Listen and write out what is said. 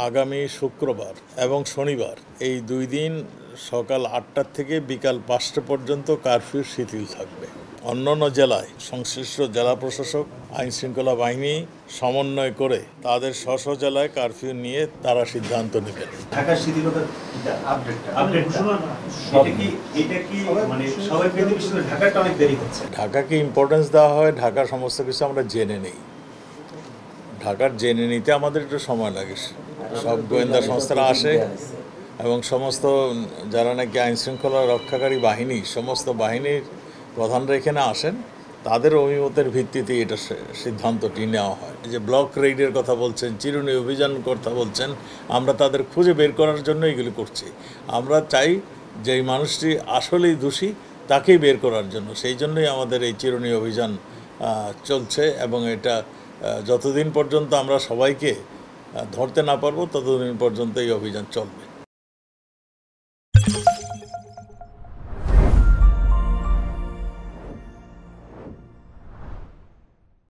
আগামী শুক্রবার এবং শনিবার এই 2 দিন সকাল 8টা থেকে বিকাল 5টা পর্যন্ত কারফিউ শিথিল থাকবে। অন্যান্য জেলায় সংশ্লিষ্ট জেলা প্রশাসক আইনশৃঙ্খলা বাহিনী সমন্বয় করে তাদের স্ব জেলায় কারফিউ নিয়ে তারা সিদ্ধান্ত নেবেন। ঢাকার শিথিলতার ঢাকাকে ইম্পর্টেন্স দেওয়া হয়, ঢাকার সমস্ত কিছু আমরা জেনে নেই। ঢাকার জেনে নিতে আমাদের একটু সময় লাগে। সব গোয়েন্দা সংস্থারা আসে এবং সমস্ত যারা নাকি আইনশৃঙ্খলা রক্ষাকারী বাহিনী, সমস্ত বাহিনীর প্রধানরা এখানে আসেন, তাদের অভিমতের ভিত্তিতে এটা সিদ্ধান্তটি নেওয়া হয়। যে ব্লক রেইডের কথা বলছেন, চিরুনি অভিযান কথা বলছেন, আমরা তাদের খুঁজে বের করার জন্য এগুলি করছি। আমরা চাই যে এই মানুষটি আসলেই দোষী তাকেই বের করার জন্য, সেই জন্যই আমাদের এই চিরুনি অভিযান চলছে এবং এটা যতদিন পর্যন্ত আমরা সবাইকে ধরতে না পারবো ততদিন পর্যন্ত এই অভিযান চলবে।